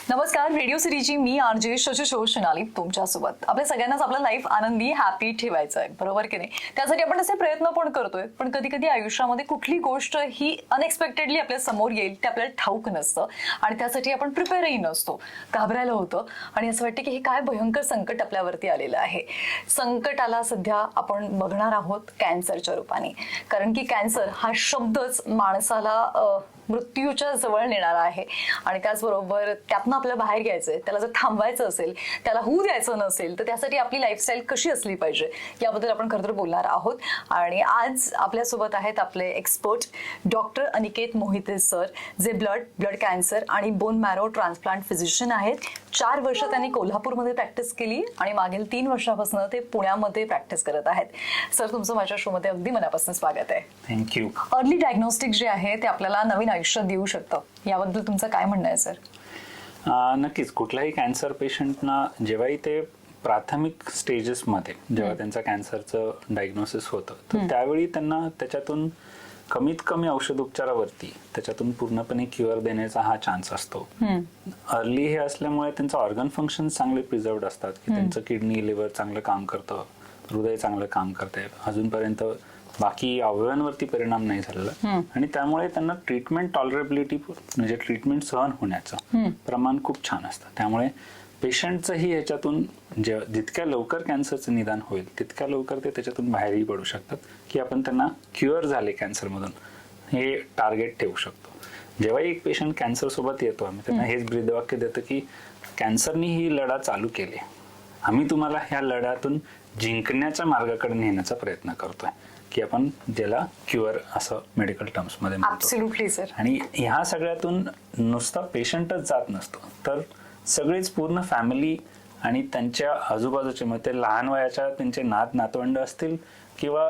नमस्कार. रेडिओ सिटीची मी आरजे शशिशोनाली तुमच्यासोबत. आपल्या सगळ्यांनाच आपलं लाईफ आनंदी हॅपी ठेवायचं आहे, बरोबर की नाही? त्यासाठी आपण असे प्रयत्न पण करतोय, पण कधी कधी आयुष्यामध्ये कुठली गोष्ट ही अनएक्सपेक्टेडली आपल्या समोर येईल ते आपल्याला ठाऊक नसतं आणि त्यासाठी आपण प्रिपेअरही नसतो. घाबरायला होतं आणि असं वाटतं की हे काय भयंकर संकट आपल्यावरती आलेलं आहे. संकटाला सध्या आपण बघणार आहोत कॅन्सरच्या रूपाने, कारण की कॅन्सर हा शब्दच माणसाला मृत्यूच्या जवळ नेणारा आहे आणि त्याचबरोबर त्यातनं आपल्याला बाहेर घ्यायचंय, त्याला जर थांबवायचं असेल, त्याला होऊ द्यायचं नसेल, तर त्यासाठी आपली लाईफस्टाईल कशी असली पाहिजे याबद्दल आपण खरं तर बोलणार आहोत. आणि आज आपल्यासोबत आहेत आपले expert doctor Aniket Mohite sir, जे ब्लड कॅन्सर आणि बोन मॅरो ट्रान्सप्लांट फिजिशियन आहेत. 4 वर्ष त्यांनी कोल्हापूरमध्ये प्रॅक्टिस केली आणि मागील 3 वर्षापासून ते पुण्यामध्ये प्रॅक्टिस करत आहेत. सर, तुमचं माझ्या शो मध्ये अगदी मनापासून स्वागत आहे. थँक्यू. अर्ली डायग्नोस्टिक जे आहे ते आपल्याला नवीन आयुष्य देऊ शकतं, याबद्दल तुमचं काय म्हणणं आहे सर? नक्कीच. कुठल्याही कॅन्सर पेशंटना जेव्हाही ते प्राथमिक स्टेजेसमध्ये जेव्हा त्यांचा कॅन्सरचं डायग्नोसिस होतं, तर त्यावेळी त्यांना त्याच्यातून कमीत कमी औषधोपचारावरती त्याच्यातून पूर्णपणे क्युअर देण्याचा हा चान्स असतो. अर्ली हे असल्यामुळे त्यांचं ऑर्गन फंक्शन चांगले प्रिझर्व्ड असतात, की त्यांचं किडनी लिव्हर चांगलं काम करतं, हृदय चांगलं काम करतंय, अजूनपर्यंत बाकी अवयवांवरती परिणाम नाही झालेला आणि त्यामुळे त्यांना ट्रीटमेंट टॉलरेबिलिटी म्हणजे ट्रीटमेंट सहन होण्याचं प्रमाण खूप छान असतं. त्यामुळे पेशंटचंही याच्यातून जितक्या लवकर कॅन्सरचं निदान होईल तितक्या लवकर ते त्याच्यातून बाहेरही पडू शकतात, की आपण त्यांना क्युअर झाले कॅन्सरमधून हे टार्गेट ठेवू शकतो. जेव्हाही एक पेशंट कॅन्सर सोबत येतो, आम्ही त्यांना हेच ब्रीदवाक्य देतो की कॅन्सरनी ही लढा चालू केली, आम्ही तुम्हाला ह्या लढ्यातून जिंकण्याच्या मार्गाकडे नेण्याचा प्रयत्न करतोय, की आपण ज्याला क्युअर असं मेडिकल टर्म्स मध्ये म्हणतो. आणि ह्या सगळ्यातून नुसता पेशंटच जात नसतो, तर सगळेच पूर्ण फॅमिली आणि त्यांच्या आजूबाजूचे, मग ते लहान वयाच्या त्यांचे नातवंड असतील किंवा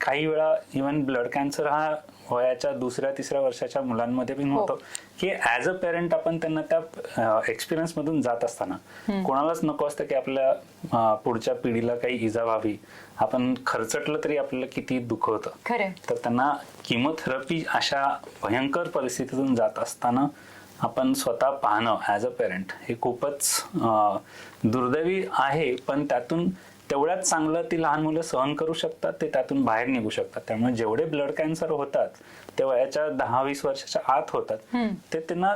काही वेळा इव्हन ब्लड कॅन्सर हा वयाच्या 2-3 वर्षाच्या मुलांमध्ये पण होतो, की ऍज अ पेरेंट आपण त्यांना त्या एक्सपिरियन्स मधून जात असताना कोणालाच नको असतं की आपल्या पुढच्या पिढीला काही इजा व्हावी. आपण खर्चटलं तरी आपल्याला किती दुःख होतं. तर त्यांना किमोथेरपी अशा भयंकर परिस्थितीतून जात असताना आपण स्वतः पाहणं ऍज अ पेरेंट हे खूपच दुर्दैवी आहे, पण त्यातून तेवढ्याच चांगलं ती लहान मुलं सहन करू शकतात, ते त्यातून बाहेर निघू शकतात. त्यामुळे जेवढे ब्लड कॅन्सर होतात ते वयाच्या 10-20 वर्षाच्या आत होतात, ते त्यांना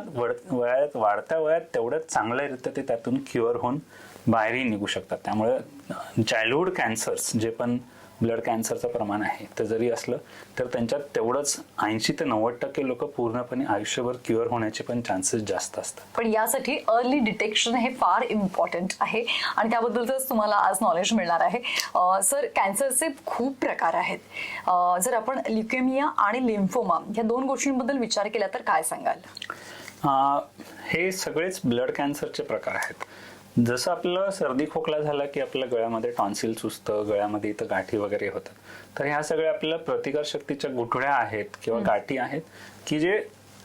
वाढत्या वयात तेवढंच चांगल्यारीत्या ते त्यातून क्युअर होऊन बाहेरही निघू शकतात. त्यामुळे चाइल्डहुड कॅन्सर्स जे पण ब्लड कॅन्सरचं प्रमाण आहे ते जरी असलं तर त्यांच्यात तेवढंच 80 ते 90% लोक पूर्णपणे आयुष्यभर क्युअर होण्याचे पण चान्सेस जास्त असतात. पण यासाठी अर्ली डिटेक्शन हे फार इम्पॉर्टंट आहे आणि त्याबद्दलच तुम्हाला आज नॉलेज मिळणार आहे. सर, कॅन्सरचे खूप प्रकार आहेत. जर आपण ल्युकेमिया आणि लिम्फोमा या 2 गोष्टींबद्दल विचार केला तर काय सांगाल? हे सगळेच ब्लड कॅन्सरचे प्रकार आहेत. जसं आपलं सर्दी खोकला झाला की आपल्या गळ्यामध्ये टॉन्सिल सुचतं, गळ्यामध्ये इथं गाठी वगैरे होतात, तर ह्या सगळ्या आपल्या प्रतिकार शक्तीच्या गुठळ्या आहेत किंवा गाठी आहेत, की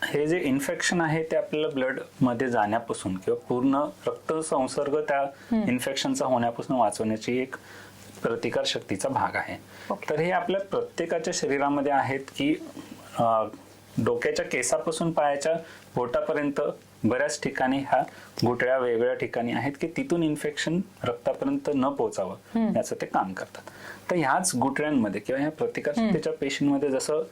हे जे इन्फेक्शन आहे ते आपल्याला ब्लड मध्ये जाण्यापासून किंवा पूर्ण रक्त संसर्ग त्या इन्फेक्शनचा होण्यापासून वाचवण्याची एक प्रतिकार शक्तीचा भाग आहे. तर हे आपल्या प्रत्येकाच्या शरीरामध्ये आहेत, की डोक्याच्या केसापासून पायाच्या बोटापर्यंत बऱ्याच ठिकाणी ह्या गुठळ्या वेगवेगळ्या ठिकाणी आहेत, की तिथून इन्फेक्शन रक्तापर्यंत न पोहोचावं याचं ते काम करतात. तर ह्याच गुठळ्यांमध्ये किंवा ह्या प्रतिकारशक्तीच्या पेशींमध्ये जसं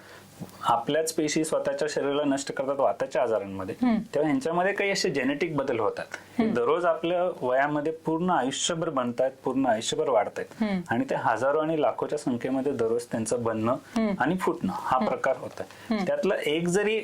आपल्याच पेशी स्वतःच्या शरीराला नष्ट करतात वाताच्या आजारांमध्ये, तेव्हा ह्यांच्यामध्ये काही असे जेनेटिक बदल होतात. हे दररोज आपल्या वयामध्ये पूर्ण आयुष्यभर बनतात, पूर्ण आयुष्यभर वाढतात आणि ते हजारो आणि लाखोच्या संख्येमध्ये दररोज त्यांचं बनणं आणि फुटणं हा प्रकार होत आहे. त्यातलं एक जरी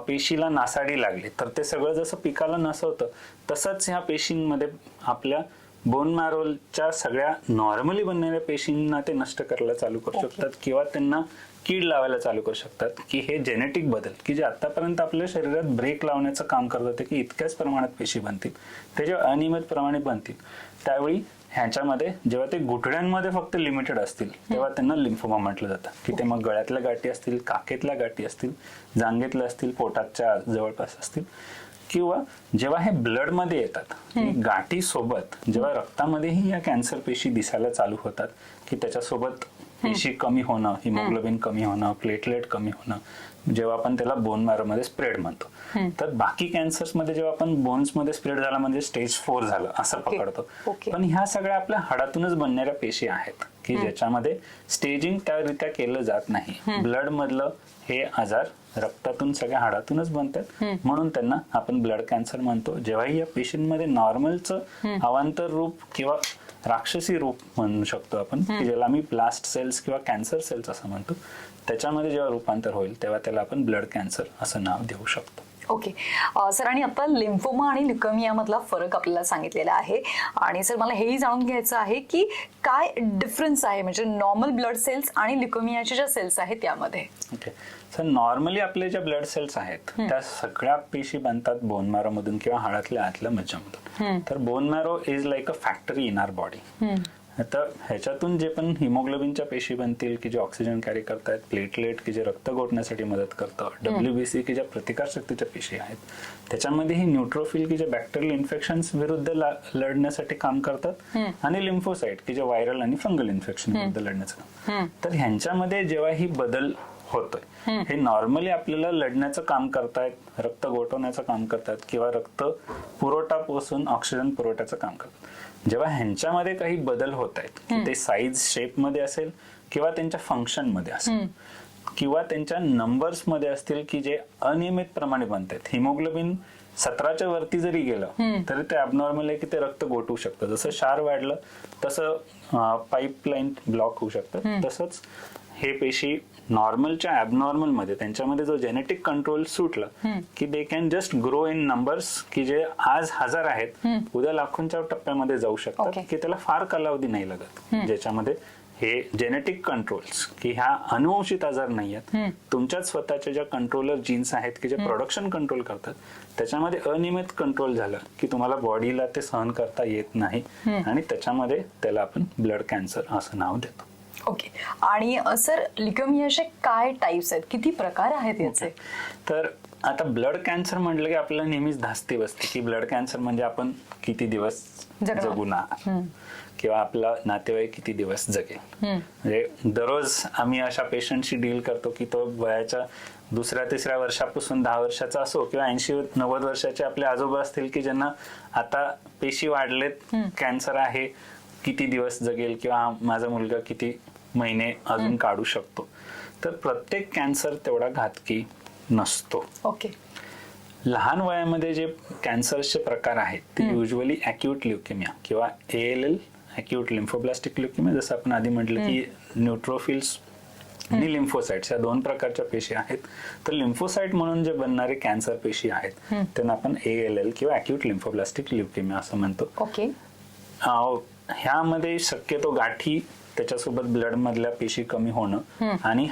पेशीला नासाडी लागली तर ते सगळं जसं पिकाला नसवतं तसंच ह्या पेशींमध्ये आपल्या बोन मॅरोच्या सगळ्या नॉर्मली बनणाऱ्या पेशींना ते नष्ट करायला चालू करू शकतात किंवा त्यांना कीड लावायला चालू करू शकतात, की हे जेनेटिक बदल की जे आतापर्यंत आपल्या शरीरात ब्रेक लावण्याचं काम करत होते, की इतक्याच प्रमाणात पेशी बनतील, ते जेव्हा अनियमित प्रमाणे बनतील त्यावेळी ह्याच्यामध्ये जेव्हा ते गुठळ्यांमध्ये फक्त लिमिटेड असतील तेव्हा त्यांना लिम्फोमा म्हटलं जातं, की ते मग गळ्यातल्या गाठी असतील, काखेतल्या गाठी असतील, जांघेतल्या असतील, पोटाच्या जवळपास असतील, किंवा जेव्हा हे ब्लड मध्ये येतात गाठी सोबत जेव्हा रक्तामध्येही या कॅन्सर पेशी दिसायला चालू होतात, की त्याच्यासोबत पेशी कमी होणं, हिमोग्लोबिन कमी होणं, प्लेटलेट कमी होणं, जेव्हा आपण त्याला बोन मॅरो मध्ये स्प्रेड म्हणतो. तर बाकी कॅन्सर्स मध्ये जेव्हा आपण बोन्स मध्ये स्प्रेड झाला म्हणजे स्टेज 4 झालं असं पकडतो. पण ह्या सगळ्या आपल्या हाडातूनच बनणाऱ्या पेशी आहेत की ज्याच्यामध्ये स्टेजिंग त्यारित्या केलं जात नाही. ब्लड मधलं हे आजार रक्तातून सगळ्या हाडातूनच बनतात, म्हणून त्यांना आपण ब्लड कॅन्सर म्हणतो. जेव्हाही या पेशींमध्ये नॉर्मलचं अवांतर रूप किंवा राक्षसी रूप म्हणू शकतो आपण, की ज्याला आम्ही ब्लास्ट सेल्स किंवा कॅन्सर सेल्स असं म्हणतो, त्याच्यामध्ये जेव्हा रूपांतर होईल तेव्हा त्याला आपण ब्लड कॅन्सर असं नाव देऊ शकतो. ओके सर, आणि आता लिम्फोमा आणि ल्युकेमिया मधला फरक आपल्याला सांगितलेला आहे. आणि सर मला हेही जाणून घ्यायचं आहे की काय डिफरन्स आहे म्हणजे नॉर्मल ब्लड सेल्स आणि ल्युकेमियाच्या ज्या सेल्स आहेत त्यामध्ये. ओके सर, नॉर्मली आपले ज्या ब्लड सेल्स आहेत त्या सगळ्या पेशी बनतात बोन मॅरो मधून किंवा हाडातल्या आतल्या मज्जामधून. तर bone marrow is like a factory in our body. तर ह्याच्यातून जे पण हिमोग्लोबिनच्या पेशी बनतील की जे ऑक्सिजन कॅरी करतायत, प्लेटलेट की जे रक्त गोठण्यासाठी मदत करतं, WBC की ज्या प्रतिकारशक्तीच्या पेशी आहेत, त्याच्यामध्ये ही न्यूट्रोफिल की जे बॅक्टेरियल इन्फेक्शन विरुद्ध लढण्यासाठी काम करतात, आणि लिम्फोसाइट की जे व्हायरल आणि फंगल इन्फेक्शन विरुद्ध लढण्याचं काम. तर ह्यांच्यामध्ये जेव्हा ही बदल होतोय, हे नॉर्मली आपल्याला लढण्याचं काम करतायत, रक्त गोठवण्याचं काम करतात किंवा रक्त पुरवठा पासून ऑक्सिजन पुरवठ्याचं काम करतात. जेव्हा ह्यांच्यामध्ये काही बदल होत आहेत, की ते साईज शेप मध्ये असेल किंवा त्यांच्या फंक्शन मध्ये असेल किंवा त्यांच्या नंबर्स मध्ये असतील की जे अनियमित प्रमाणे बनतात. हिमोग्लोबिन 17च्या वरती जरी गेलं तरी ते अबनॉर्मल आहे की ते रक्त गोठवू शकतं. जसं क्षार वाढलं तसं पाईपलाईन ब्लॉक होऊ शकतं. तसंच हे पेशी नॉर्मलच्या ॲबनॉर्मल मध्ये त्यांच्यामध्ये जो जेनेटिक कंट्रोल सुटलं की they can just grow in numbers की जे आज 1000 आहेत उद्या लाखोंच्या टप्प्यामध्ये जाऊ शकतात, की त्याला फार कालावधी नाही लागत. ज्याच्यामध्ये हे जेनेटिक कंट्रोल्स की ह्या अनुवंशित आजार नाही आहेत, तुमच्याच स्वतःच्या ज्या कंट्रोलर जीन्स आहेत की जे प्रोडक्शन कंट्रोल करतात, त्याच्यामध्ये अनियमित कंट्रोल झालं की तुम्हाला बॉडीला ते सहन करता येत नाही, आणि त्याच्यामध्ये त्याला आपण ब्लड कॅन्सर असं नाव देतो. ओके, आणि सर ल्युकेमियाचे काय टाइप्स आहेत, किती प्रकार आहेत याचे? तर आता ब्लड कॅन्सर म्हटलं की आपल्याला नेहमीच धास्ती बसते की ब्लड कॅन्सर म्हणजे आपण किती दिवस जगू ना, किंवा आपला नातेवाईक किती दिवस जगेल. म्हणजे दररोज आम्ही अशा पेशंटशी डील करतो की तो वयाच्या 2-3 वर्षापासून 10 वर्षाचा असो किंवा 80-90 वर्षाचे आपले आजोबा असतील की ज्यांना आता पेशी वाढलेत, कॅन्सर आहे, किती दिवस जगेल किंवा माझा मुलगा किती महिने अजून काढू शकतो. तर प्रत्येक कॅन्सर तेवढा घातकी नसतो. ओके, लहान वयामध्ये जे कॅन्सरचे प्रकार आहेत ते युजली अॅक्यूट ल्युकेमिया किंवा ALL, अॅक्यूट लिम्फोब्लास्टिक ल्युकेमिया, जसं आपण आधी म्हटलं की न्यूट्रोफिल्स आणि लिम्फोसाइट्स या 2 प्रकारच्या पेशी आहेत. तर लिम्फोसाइट म्हणून जे बनणारे कॅन्सर पेशी आहेत त्यांना आपण ALL किंवा अॅक्यूट लिम्फोब्लास्टिक ल्युकेमिया असं म्हणतो. ओके, ह्यामध्ये शक्यतो गाठी, त्याच्यासोबत ब्लड मधल्या पेशी कमी होणं, आणि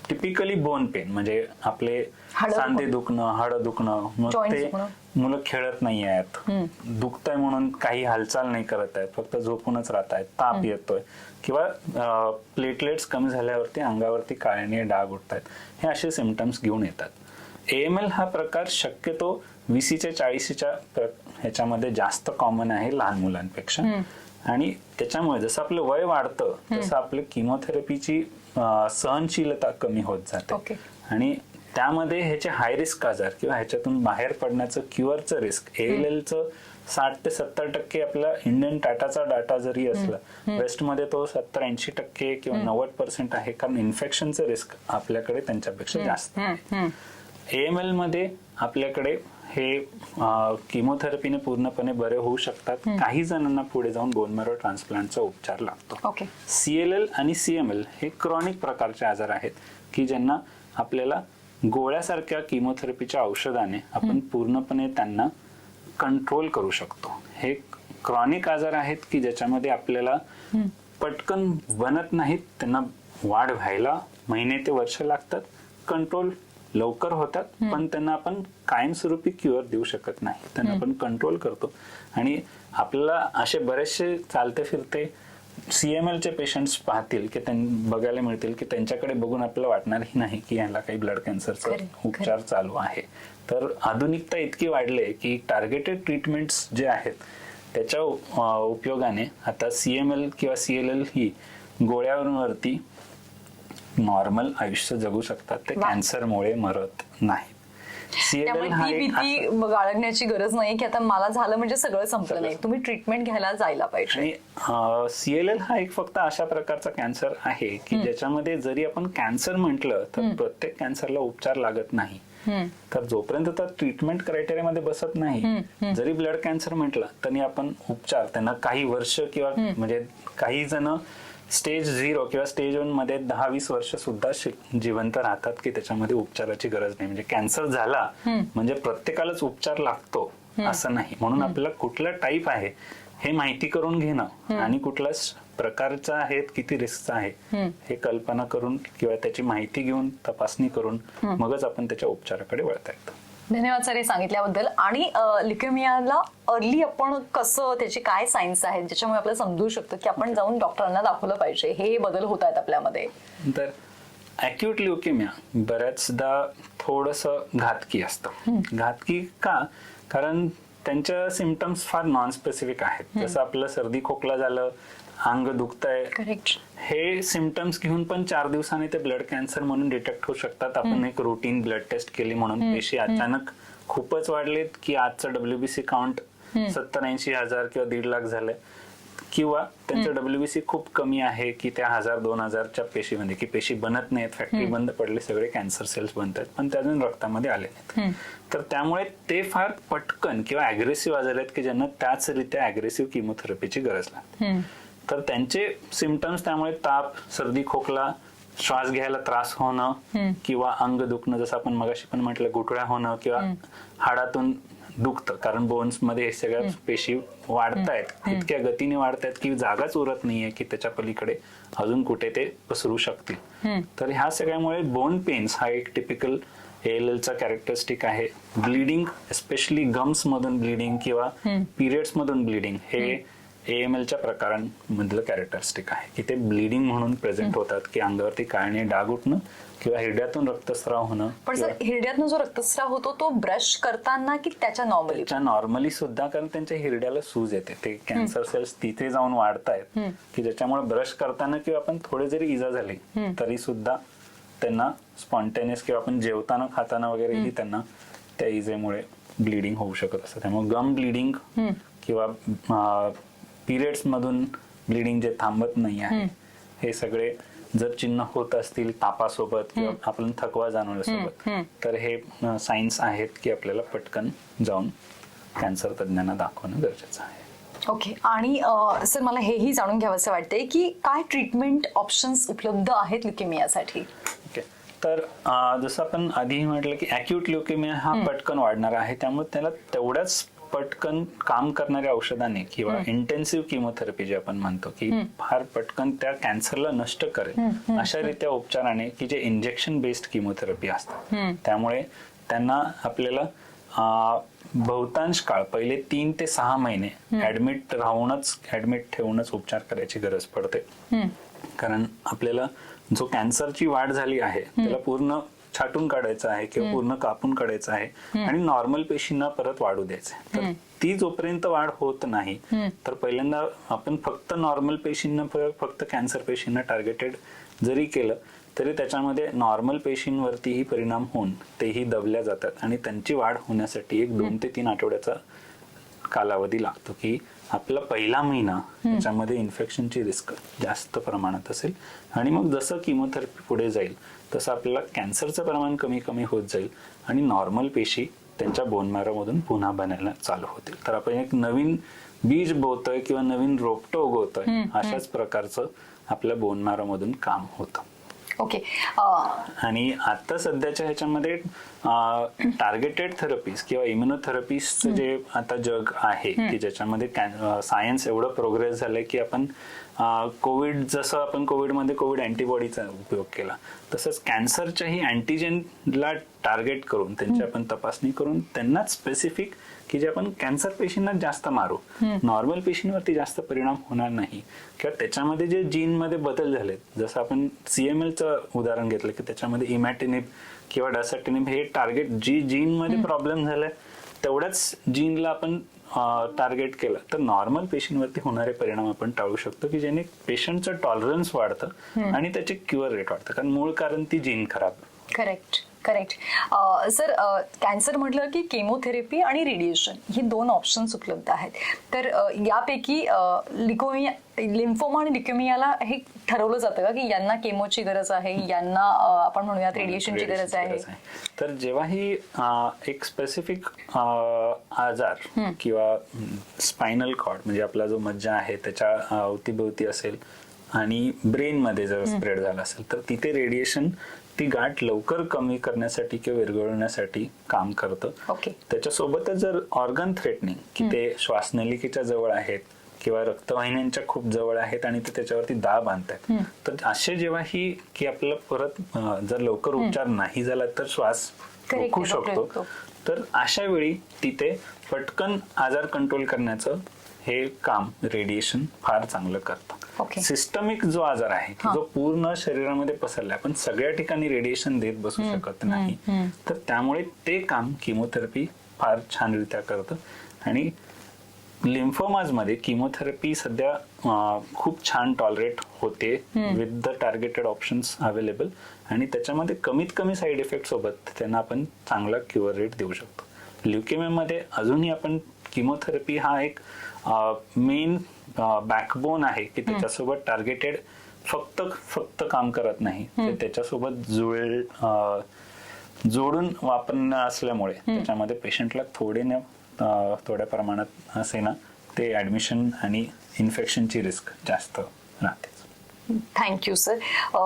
टिपिकली बोन पेन म्हणजे आपले सांधे दुखणं, हाडं दुखणं, मग ते मुलं खेळत नाही आहेत, दुखतंय म्हणून काही हालचाल नाही करत आहेत, फक्त झोपूनच राहत आहेत, ताप येतोय किंवा प्लेटलेट्स कमी झाल्यावरती अंगावरती काळ्याने डाग उठतात, हे असे सिम्पटम्स घेऊन येतात. AML हा प्रकार शक्यतो 20च्या 40च्या ह्याच्यामध्ये जास्त कॉमन आहे लहान मुलांपेक्षा, आणि त्याच्यामुळे जसं आपलं वय वाढतं तसं आपलं किमोथेरपीची सहनशीलता कमी होत जाते, आणि त्यामध्ये ह्याचे हाय रिस्क आजार किंवा ह्याच्यातून बाहेर पडण्याचं क्युअरचं रिस्क ALLचं 60 ते 70% आपला इंडियन टाटाचा डाटा जरी असला, वेस्टमध्ये तो 70-80% किंवा 90% आहे, कारण इन्फेक्शनचं रिस्क आपल्याकडे त्यांच्यापेक्षा जास्त आहे. AML मध्ये आपल्याकडे हे किमोथेरपीने पूर्णपणे बरे होऊ शकतात. काही जणांना पुढे जाऊन बोन मॅरो ट्रान्सप्लांटचा उपचार लागतो. CLL आणि CML हे क्रॉनिक प्रकारचे आजार आहेत की ज्यांना आपल्याला गोळ्यासारख्या किमोथेरपीच्या औषधाने आपण पूर्णपणे त्यांना कंट्रोल करू शकतो. हे क्रॉनिक आजार आहेत की ज्याच्यामध्ये आपल्याला पटकन बनत नाहीत, त्यांना वाढ व्हायला महिने ते वर्ष लागतात, कंट्रोल लवकर होतात, पण त्यांना आपण कायमस्वरूपी क्युअर देऊ शकत नाही, त्यांना आपण कंट्रोल करतो. आणि आपल्याला असे बरेचसे चालते फिरते CMLचे पेशंट्स पाहतील की बघायला मिळतील की त्यांच्याकडे बघून आपल्याला वाटणारही नाही की याला काही ब्लड कॅन्सरचा उपचार चालू आहे. तर आधुनिकता इतकी वाढली की टार्गेटेड ट्रीटमेंट्स जे आहेत त्याच्या उपयोगाने आता CML किंवा CLL ही गोळ्यांवरती नॉर्मल आयुष्य जगू शकतात, ते वा. कॅन्सरमुळे मरत नाहीत. त्यामुळे CLL हा ही एक भीती बाळगण्याची गरज नाही की आता मला झालं म्हणजे सगळं संपलं नाही. तुम्ही ट्रीटमेंट घ्यायला जायला पाहिजे. आणि CLL हा एक फक्त अशा प्रकारचा कॅन्सर आहे की ज्याच्यामध्ये जरी आपण कॅन्सर म्हटलं तर प्रत्येक कॅन्सरला उपचार लागत नाही. तर जोपर्यंत तर ट्रीटमेंट क्रायटेरियामध्ये बसत नाही, जरी ब्लड कॅन्सर म्हटलं तरी आपण उपचार त्यांना काही वर्ष किंवा म्हणजे काही जण स्टेज 0 किंवा स्टेज 1 मध्ये 10-20 वर्ष सुद्धा जिवंत राहतात की त्याच्यामध्ये उपचाराची गरज नाही. म्हणजे कॅन्सर झाला म्हणजे प्रत्येकालाच उपचार लागतो असं नाही. म्हणून आपल्याला कुठला टाईप आहे हे माहिती करून घेणं आणि कुठल्या प्रकारचा आहे, किती रिस्कचा आहे हे कल्पना करून किंवा त्याची माहिती घेऊन तपासणी करून मगच आपण त्याच्या उपचाराकडे वळता येतो. धन्यवाद सर हे सांगितल्याबद्दल. आणि ल्युकेमियाला अर्ली आपण कसं, त्याचे काय सायन्स आहेत ज्याच्यामुळे आपल्याला समजू शकतं की आपण जाऊन डॉक्टरांना दाखवलं पाहिजे, हे बदल होत आहेत आपल्यामध्ये. तर ॲक्यूट ल्युकेमिया बऱ्याचदा थोडंसं घातकी असतं. घातकी का? कारण त्यांच्या सिम्पटम्स फार नॉन स्पेसिफिक आहेत. जसं आपलं सर्दी खोकला झालं, अंग दुखतंय, करेक्ट, हे सिम्पटम्स घेऊन पण 4 दिवसांनी ते ब्लड कॅन्सर म्हणून डिटेक्ट होऊ शकतात. आपण एक रुटीन ब्लड टेस्ट केली म्हणून पेशी अचानक खूपच वाढलेत की आजचं WBC काउंट 70-80 हजार किंवा 1.5 लाख झालंय, किंवा त्यांचं WBC खूप कमी आहे की त्या 1000-2000च्या पेशीमध्ये की पेशी बनत नाहीत, फॅक्टरी बंद पडले, सगळे कॅन्सर सेल्स बनतात पण ते अजून रक्तामध्ये आले नाहीत. तर त्यामुळे ते फार पटकन किंवा अग्रेसिव्ह आजार आहेत की ज्यांना त्याच रीत्या अग्रेसिव्ह किमोथेरपीची गरज लागते. तर त्यांचे सिम्पटम्स त्यामुळे ताप, सर्दी, खोकला, श्वास घ्यायला त्रास होणं किंवा अंग दुखणं, जसं आपण मगाशी पण म्हटलं गुठळ्या होणं किंवा हाडातून दुखतं, कारण बोन्स मध्ये हे सगळ्या पेशी वाढतायत, इतक्या गतीने वाढतायत की जागाच उरत नाहीये की त्याच्या पलीकडे अजून कुठे ते पसरू शकतील. तर ह्या सगळ्यामुळे बोन पेन्स हा एक टिपिकल ALLचा कॅरेक्टरिस्टिक आहे. ब्लिडिंग, एस्पेशली गम्स मधून ब्लिडिंग किंवा पिरियड्स मधून ब्लिडिंग, हे AMLच्या प्रकारांमधलं कॅरेक्टरिस्टिक आहे की ते ब्लिडिंग म्हणून प्रेझेंट होतात की अंगावरती काळणे डाग उठणं किंवा हिरड्यातून रक्तस्राव होणं. पण सर हिरड्यातून जो रक्तस्राव होतो तो ब्रश करताना की त्याच्या नॉर्मली सुद्धा, कारण त्यांच्या हिरड्याला सूज येते, ते कॅन्सर सेल्स तिथे जाऊन वाढतायत की ज्याच्यामुळे ब्रश करताना किंवा आपण थोडे जरी इजा झाली तरी सुद्धा त्यांना स्पॉन्टेनियस किंवा आपण जेवताना खाताना वगैरेही त्यांना त्या इजेमुळे ब्लिडिंग होऊ शकत असतं. त्यामुळे गम ब्लिडिंग किंवा पिरियड्स मधून ब्लिडिंग जे थांबत नाही आहे, हे सगळे जर चिन्ह होत असतील तापासोबत किंवा आपण थकवा जाणवल्यासोबत, तर हे सायन्स आहेत की आपल्याला पटकन जाऊन कॅन्सर तज्ञांना दाखवणं गरजेचं आहे. ओके. आणि सर मला हेही जाणून घ्यावंसं वाटतंय की काय ट्रीटमेंट ऑप्शन्स उपलब्ध आहेत ल्युकेमियासाठी. ओके. तर जसं आपण आधी म्हटलं की ॲक्यूट ल्युकेमिया हा पटकन वाढणारा आहे, त्यामुळे त्याला तेवढ्याच पटकन काम करणाऱ्या औषधाने किंवा इंटेन्सिव्ह किमोथेरपी जे आपण म्हणतो की फार पटकन त्या कॅन्सरला नष्ट करेल अशा रीत्या उपचाराने की जे इंजेक्शन बेस्ड किमोथेरपी असतात, त्यामुळे त्यांना आपल्याला बहुतांश काळ पहिले 3 ते 6 महिने ऍडमिट ठेवूनच उपचार करायची गरज पडते. कारण आपल्याला जो कॅन्सरची वाढ झाली आहे त्याला पूर्ण छाटून काढायचं आहे किंवा पूर्ण कापून काढायचं आहे आणि नॉर्मल पेशींना परत वाढू द्यायचं. तर ती जोपर्यंत वाढ होत नाही तर पहिल्यांदा आपण फक्त नॉर्मल पेशींना, फक्त कॅन्सर पेशींना टार्गेटेड जरी केलं तरी त्याच्यामध्ये नॉर्मल पेशींवरतीही परिणाम होऊन तेही दबल्या जातात आणि त्यांची वाढ होण्यासाठी 1-2 ते 3 आठवड्याचा कालावधी लागतो की आपला पहिला महिना त्याच्यामध्ये इन्फेक्शनची रिस्क जास्त प्रमाणात असेल आणि मग जसं किमोथेरपी पुढे जाईल तसं आपल्याला कॅन्सरचं प्रमाण कमी कमी होत जाईल आणि नॉर्मल पेशी त्यांच्या बोन मॅरोमधून पुन्हा बनायला चालू होतील. तर आपण एक नवीन बीज बोवतोय किंवा नवीन रोपटं उगवतोय, अशाच प्रकारचं आपल्या बोन मॅरोमधून काम होतं. ओके. आणि आता सध्याच्या ह्याच्यामध्ये टार्गेटेड थेरपीज किंवा इम्युनोथेरपीजचं जे आता जग आहे की ज्याच्यामध्ये सायन्स एवढं प्रोग्रेस झालंय की आपण कोविड, जसं आपण कोविडमध्ये कोविड अँटीबॉडीचा उपयोग केला तसंच कॅन्सरच्याही अँटीजेनला टार्गेट करून त्यांची आपण तपासणी करून त्यांनाच स्पेसिफिक की जे आपण कॅन्सर पेशींना जास्त मारू, नॉर्मल पेशींवरती जास्त परिणाम होणार नाही किंवा त्याच्यामध्ये जे जीन मध्ये बदल झालेत, जसं आपण CMLचं उदाहरण घेतलं की त्याच्यामध्ये इमॅटिनिब किंवा डासाटिनिब हे टार्गेट जी जीन मध्ये प्रॉब्लेम झालाय तेवढ्याच जीनला आपण टार्गेट केलं तर नॉर्मल पेशंटवरती होणारे परिणाम आपण टाळू शकतो, की ज्याने पेशंटचं टॉलरन्स वाढतं आणि त्याचे क्युअर रेट वाढतं, कारण मूळ कारण ती जीन खराब. Correct correct. सर, कॅन्सर म्हटलं की केमोथेरपी आणि रेडिएशन ही 2 ऑप्शन्स उपलब्ध आहेत. तर यापैकी लिम्फोमा आणि ल्युकेमियाला हे ठरवलं जातं का की यांना केमोची गरज आहे, यांना आपण म्हणूयात रेडिएशनची गरज आहे? तर जेव्हाही एक स्पेसिफिक आजार किंवा स्पायनल कॉर्ड म्हणजे आपला जो मज्जा आहे त्याच्या अवतीभोवती असेल आणि ब्रेन मध्ये जर स्प्रेड झाला असेल तर तिथे रेडिएशन ती गाठ लवकर कमी करण्यासाठी किंवा विरघळण्यासाठी काम करतं. त्याच्यासोबतच जर ऑर्गन थ्रेटनिंग की ते श्वासनलिकेच्या जवळ आहेत किंवा रक्तवाहिन्यांच्या खूप जवळ आहेत आणि ते त्याच्यावरती दाब आणतात, तर असे जेव्हा ही की आपल्याला परत जर लवकर उपचार नाही झाला तर श्वास रोखू शकतो, तर अशा वेळी तिथे पटकन आजार कंट्रोल करण्याचं हे काम रेडिएशन फार चांगलं करतं. सिस्टमिक जो आजार आहे की जो पूर्ण शरीरामध्ये पसरलाय, आपण सगळ्या ठिकाणी रेडिएशन देत बसू शकत नाही, तर त्यामुळे ते काम किमोथेरपी फार छानरित्या करतं. आणि लिम्फोमाज मध्ये किमोथेरपी सध्या खूप छान टॉलरेट होते with the targeted options available, आणि त्याच्यामध्ये कमीत कमी साईड इफेक्ट सोबत त्यांना आपण चांगला क्युअर रेट देऊ शकतो. ल्युकेमियामध्ये अजूनही आपण किमोथेरपी हा एक मेन बॅकबोन आहे की त्याच्यासोबत टार्गेटेड फक्त काम करत नाही, ते त्याच्यासोबत जोडून वापरणं असल्यामुळे त्याच्यामध्ये पेशंटला थोड्या प्रमाणात असे ना ते ऍडमिशन आणि इन्फेक्शनची रिस्क जास्त राहते. Thank you sir.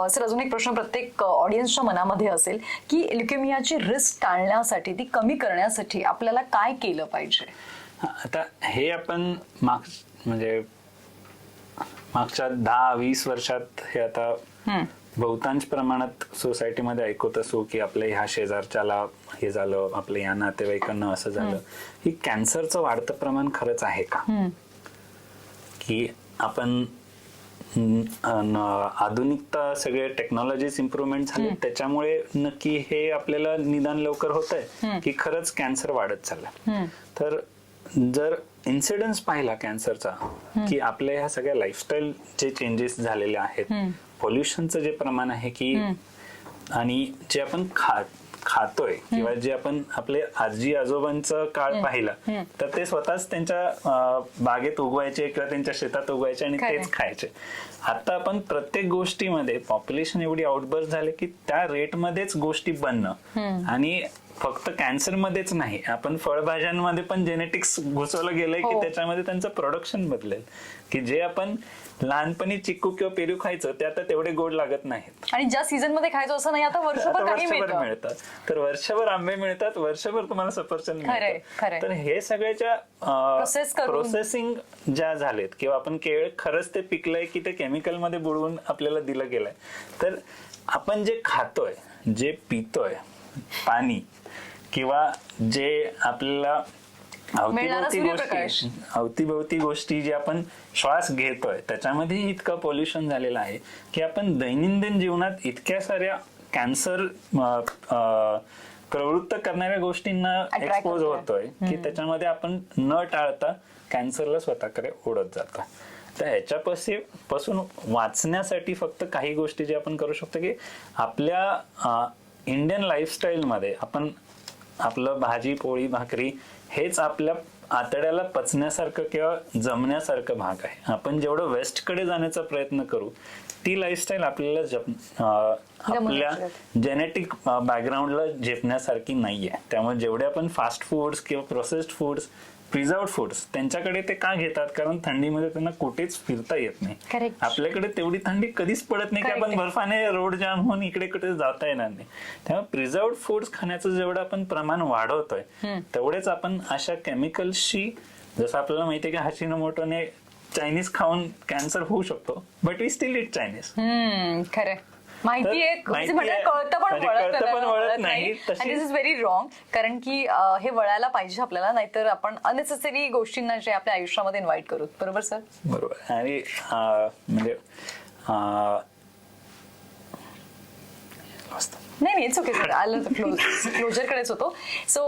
सर, अजून एक प्रश्न प्रत्येक ऑडियन्सच्या मनामध्ये असेल की ल्युकेमियाची रिस्क टाळण्यासाठी, ती कमी करण्यासाठी आपल्याला काय केलं पाहिजे? आता हे आपण मागच्या 10-20 वर्षात हे आता बहुतांश प्रमाणात सोसायटीमध्ये ऐकत असो की आपल्या ह्या शेजारच्याला हे झालं, आपल्या या नातेवाईकांना असं झालं. ही कॅन्सरचं वाढतं प्रमाण खरंच आहे का, की आपण आधुनिकता सगळे टेक्नॉलॉजीज इम्प्रुव्हमेंट झाले त्याच्यामुळे नक्की हे आपल्याला निदान लवकर होत आहे की खरंच कॅन्सर वाढत चाललंय? तर जर इन्सिडन्स पाहिला कॅन्सरचा की आपल्या ह्या सगळ्या लाईफस्टाईल जे चेंजेस झालेले आहेत, पॉल्युशनचं जे प्रमाण आहे की, आणि जे आपण खातोय किंवा जे आपण आपले आजी आजोबांचा काळ पाहिला तर ते स्वतःच त्यांच्या बागेत उगवायचे किंवा त्यांच्या शेतात उगवायचे आणि तेच खायचे. आता आपण प्रत्येक गोष्टीमध्ये पॉप्युलेशन एवढी आउटबर्स्ट झाले की त्या रेटमध्येच गोष्टी बनणं, आणि फक्त कॅन्सर मध्येच नाही, आपण फळभाज्यांमध्ये पण जेनेटिक्स घुसवलं गेलंय की त्याच्यामध्ये त्यांचं प्रोडक्शन बदलेल, की जे आपण लहानपणी चिक्कू किंवा पेरू खायचं ते आता तेवढे गोड लागत नाहीत, आणि ज्या सीझन मध्ये खायचं असं नाही आता वर्षभर मिळतात. तर वर्षभर आंबे मिळतात, वर्षभर तुम्हाला सफरचंद मिळतात. तर हे सगळ्याच्या प्रोसेसिंग ज्या झालेत किंवा आपण केळ खरंच ते पिकलंय की ते केमिकल मध्ये बुडवून आपल्याला दिलं गेलंय, तर आपण जे खातोय, जे पितोय, पाणी किंवा जे आपल्याला अवतीभोवती गोष्टी जे आपण श्वास घेतोय त्याच्यामध्ये इतकं पोल्युशन झालेलं आहे की आपण दैनंदिन जीवनात इतक्या साऱ्या कॅन्सर प्रवृत्त करणाऱ्या गोष्टींना एक्सपोज होतोय की त्याच्यामध्ये आपण न टाळता कॅन्सरला स्वतःकडे ओढत जातो. तर ह्याच्यापासून वाचण्यासाठी फक्त काही गोष्टी जे आपण करू शकतो की आपल्या इंडियन लाईफस्टाईल मध्ये आपण आपलं भाजी पोळी भाकरी हेच आपल्या आतड्याला पचण्यासारखं किंवा जमण्यासारखं भाग आहे. आपण जेवढं वेस्टकडे जाण्याचा प्रयत्न करू ती लाईफस्टाईल आपल्याला आपल्या जेनेटिक बॅकग्राऊंडला झेपण्यासारखी नाहीये. त्यामुळे जेवढे आपण फास्ट फूड्स किंवा प्रोसेस्ड फूड्स, प्रिझर्व्ड फूड्स त्यांच्याकडे ते का घेतात, कारण थंडीमध्ये त्यांना कुठेच फिरता येत नाही. आपल्याकडे तेवढी थंडी कधीच पडत नाही की आपण बर्फाने रोड जाम होऊन इकडे कुठे जाता येणार नाही. त्यामुळे प्रिझर्व्ड फूड्स खाण्याचं जेवढं आपण प्रमाण वाढवतोय तेवढेच आपण अशा केमिकल्सशी, जसं आपल्याला माहितीये की हशिनोमोटोने चायनीज खाऊन कॅन्सर होऊ शकतो, but we still eat Chinese. खरं माहितीये, कळतं पण वळत नाही. दिस इज व्हेरी रॉंग, कारण की हे वळायला पाहिजे आपल्याला, नाहीतर आपण अननेसेसरी गोष्टींना जे आपल्या आयुष्यामध्ये इन्व्हाइट करू. बरोबर सर? बरोबर. आणि म्हणजे नाही चुके सर आलं क्लोजरकडेच होतो. सो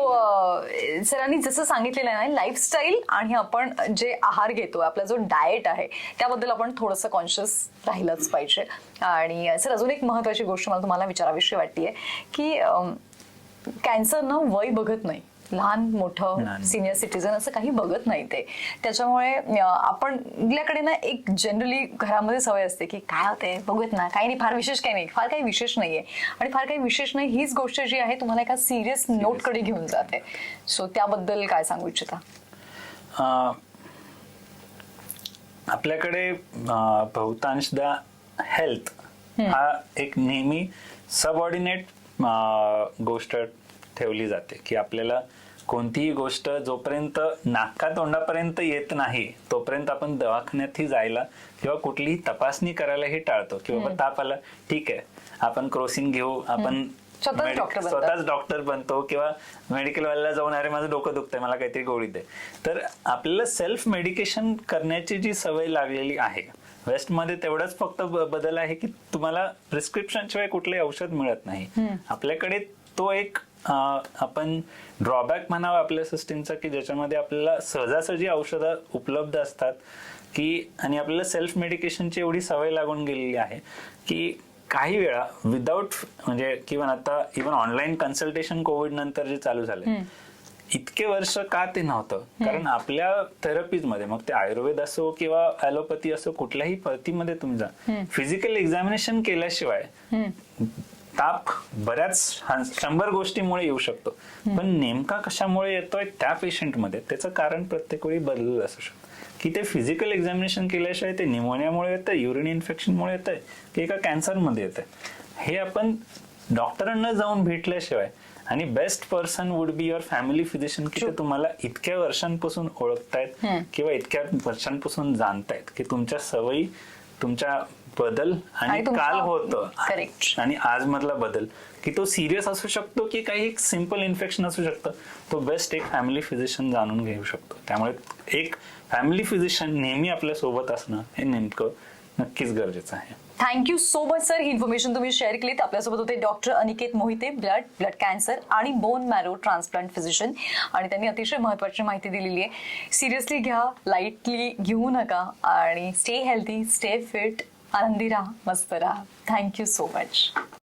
सरांनी जसं सांगितलेलं आहे लाईफस्टाईल आणि आपण जे आहार घेतो आपला जो डाएट आहे त्याबद्दल आपण थोडंसं कॉन्शियस राहिलंच पाहिजे. आणि सर अजून एक महत्वाची गोष्ट मला तुम्हाला विचारावीशी वाटतेय की कॅन्सरनं वय बघत नाही, लहान मोठं सिनियर सिटीजन असं काही बघत नाही ते. त्याच्यामुळे आपल्याकडे ना एक जनरली घरामध्ये सवय असते की काय होते बघूयात ना, काही नाही फार विशेष काही नाही, फार काही विशेष नाहीये. आणि फार काही विशेष नाही हीच गोष्ट जी आहे तुम्हाला एका सिरियस नोटकडे घेऊन जाते. सो त्याबद्दल काय सांगू इच्छिता? आपल्याकडे बहुतांशदा हेल्थ हा एक नेहमी सबऑर्डिनेट गोष्ट ठेवली जाते की आपल्याला कोणतीही गोष्ट जोपर्यंत नाका तोंडापर्यंत येत नाही तोपर्यंत आपण दवाखान्यातही जायला किंवा कुठलीही तपासणी करायलाही टाळतो. की बाबा ताप आला ठीक आहे आपण क्रोसिन घेऊ, आपण स्वतःच डॉक्टर बनतो किंवा मेडिकल वाल्याला जाऊन अरे माझं डोकं दुखतंय मला काहीतरी गोळी दे. तर आपल्याला सेल्फ मेडिकेशन करण्याची जी सवय लागलेली आहे वेस्टमध्ये तेवढाच फक्त बदल आहे की तुम्हाला प्रिस्क्रिप्शन शिवाय कुठलंही औषध मिळत नाही. आपल्याकडे तो एक आपण ड्रॉबॅक म्हणावा आपल्या सिस्टीमचा की ज्याच्यामध्ये आपल्याला सहजासहजी औषधं उपलब्ध असतात की आणि आपल्याला सेल्फ मेडिकेशनची एवढी सवय लागून गेलेली आहे की काही वेळा विदाऊट म्हणजे किंवा आता इव्हन ऑनलाईन कन्सल्टेशन कोविड नंतर जे चालू झाले इतके वर्ष का ते नव्हतं. कारण आपल्या थेरपीज मध्ये मग ते आयुर्वेद असो किंवा ॲलोपॅथी असो कुठल्याही पद्धतीमध्ये तुम्ही जा फिजिकल एक्झामिनेशन केल्याशिवाय ताप बऱ्याच 100 गोष्टीमुळे येऊ शकतो. पण नेमका कशामुळे येतोय त्या पेशंटमध्ये त्याचं कारण प्रत्येक वेळी बदललं असू शकतं. की ते फिजिकल एक्झामिनेशन केल्याशिवाय ते निमोनियामुळे येतं, युरिन इन्फेक्शनमुळे येतंय की एका कॅन्सरमध्ये येतंय हे आपण डॉक्टरांना जाऊन भेटल्याशिवाय. आणि best person would be your family physician की ते तुम्हाला इतक्या वर्षांपासून ओळखतायत किंवा इतक्या वर्षांपासून जाणतायत की तुमच्या सवयी तुमच्या बदल आणि काल होतं आणि आज मधला बदल की तो सिरियस असू शकतो की काही सिंपल इन्फेक्शन असू शकतं. तो बेस्ट एक फॅमिली फिजिशियन जाणून घेऊ शकतो. त्यामुळे एक फॅमिली फिजिशियन नेहमी आपल्या सोबत असणं हे नेमकं नक्कीच गरजेचं आहे. थँक्यू सो मच सर, ही इन्फॉर्मेशन तुम्ही शेअर केलीत. आपल्यासोबत होते doctor Aniket Mohite, blood cancer आणि बोन मॅरो ट्रान्सप्लांट फिजिशियन. आणि त्यांनी अतिशय महत्वाची माहिती दिलेली आहे. सिरियसली घ्या, लाईटली घेऊ नका आणि स्टे हेल्दी, स्टे फिट, आनंदी राहा, मस्त राहा. Thank you so much.